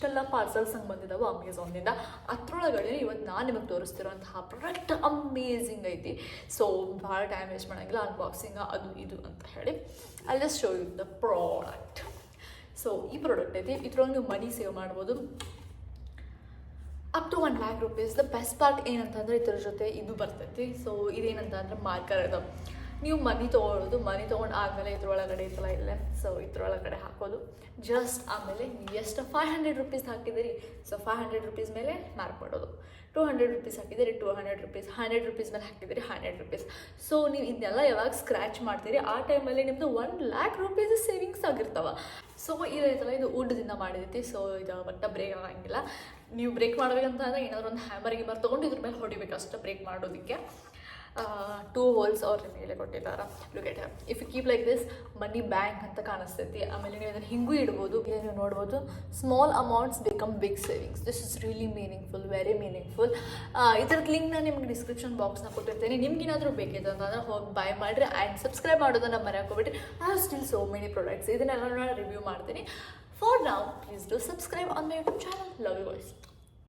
ಎಲ್ಲ ಪಾರ್ಸಲ್ಸ್ ಹಂಗೆ ಬಂದಿದ್ದಾವೆ ಅಮೆಝಾನ್ನಿಂದ. ಅದರೊಳಗಡೆ ಇವತ್ತು ನಾನು ನಿಮಗೆ ತೋರಿಸ್ತಿರೋಂತಹ ಪ್ರಾಡಕ್ಟ್ ಅಮೇಝಿಂಗ್ ಐತಿ. ಸೊ ಭಾಳ ಟೈಮ್ ವೇಸ್ಟ್ ಮಾಡೋಂಗಿಲ್ಲ, ಅನ್ಬಾಕ್ಸಿಂಗ್ ಅದು ಇದು ಅಂತ ಹೇಳಿ I just show you the product. So ಈ ಪ್ರಾಡಕ್ಟ್ ಐತಿ, ಇದ್ರೊಳಗೆ ನೀವು ಮನಿ ಸೇವ್ ಮಾಡ್ಬೋದು up to 1 lakh rupees. The best part ಏನಂತಂದರೆ ಇದ್ರ ಜೊತೆ ಇದು ಬರ್ತೈತಿ. ಸೊ ಇದೇನಂತ ಅಂದರೆ ಮಾರ್ಕರ್ ಅದು, ನೀವು ಮನಿ ತೊಗೊಳ್ಳೋದು, ಮನಿ ತೊಗೊಂಡು ಆದಮೇಲೆ ಇದ್ರೊಳಗಡೆ ಇತ್ತಲ್ಲ ಇಲ್ಲೇ, ಸೊ ಇದ್ರೊಳಗಡೆ ಹಾಕೋದು ಜಸ್ಟ್. ಆಮೇಲೆ ನೀವು ಎಷ್ಟು 500 rupees ಹಾಕಿದ್ದೀರಿ, ಸೊ 500 rupees ಮೇಲೆ ಮಾರ್ಕ್ ಮಾಡೋದು. 200 rupees ಹಾಕಿದ್ದೀರಿ 200 rupees, 100 rupees ಮೇಲೆ ಹಾಕಿದ್ದೀರಿ 100 rupees. ಸೊ ನೀವು ಇದನ್ನೆಲ್ಲ ಯಾವಾಗ ಸ್ಕ್ರ್ಯಾಚ್ ಮಾಡ್ತೀರಿ ಆ ಟೈಮಲ್ಲಿ ನಿಮ್ಮದು 1 lakh rupees ಸೇವಿಂಗ್ಸ್ ಆಗಿರ್ತಾವೆ. ಸೊ ಇದೈತಲ್ಲ ಇದು ವುಡ್ದಿಂದ ಮಾಡಿದೈತಿ. ಸೊ ಇದು ಒಟ್ಟು ಬ್ರೇಕ್ ಆಗಂಗಿಲ್ಲ. ನೀವು ಬ್ರೇಕ್ ಮಾಡಬೇಕಂತ ಅಂದರೆ ಏನಾದರೂ ಒಂದು ಹ್ಯಾಮರ್ ಗಿಮರ್ ತೊಗೊಂಡು ಇದ್ರ ಮೇಲೆ ಹೊಡಿಬೇಕು ಅಷ್ಟೇ ಬ್ರೇಕ್ ಮಾಡೋದಕ್ಕೆ. 2 ಹೋಲ್ಸ್ ಅವ್ರ ಮೇಲೆ ಕೊಟ್ಟಿದ್ದಾರೆ. Look at here. If you keep like this money bank ಅಂತ ಕಾಣಿಸ್ತೈತಿ. ಆಮೇಲೆ ನೀವು ಅದನ್ನು ಹಿಂಗೂ ಇಡ್ಬೋದು. ಇಲ್ಲಿ ನೀವು ನೋಡ್ಬೋದು small amounts become big savings. This is really meaningful, very meaningful. ಇದರದ್ದು ಲಿಂಕ್ ನಾನು ನಿಮ್ಗೆ ಡಿಸ್ಕ್ರಿಪ್ಷನ್ ಬಾಕ್ಸ್ನ ಕೊಟ್ಟಿರ್ತೇನೆ. ನಿಮ್ಗೇನಾದರೂ ಬೇಕಿತ್ತು ಅಂತಂದ್ರೆ ಹೋಗಿ ಬೈ ಮಾಡಿರಿ ಆ್ಯಂಡ್ ಸಬ್ಸ್ಕ್ರೈಬ್ ಮಾಡೋದನ್ನು ಮರೆಯೋಕೋಬಿಟ್ರಿ. I have still so many products, ಇದನ್ನೆಲ್ಲ ನಾನು ರಿವ್ಯೂ ಮಾಡ್ತೀನಿ. For now please do subscribe on my YouTube channel. Love you guys.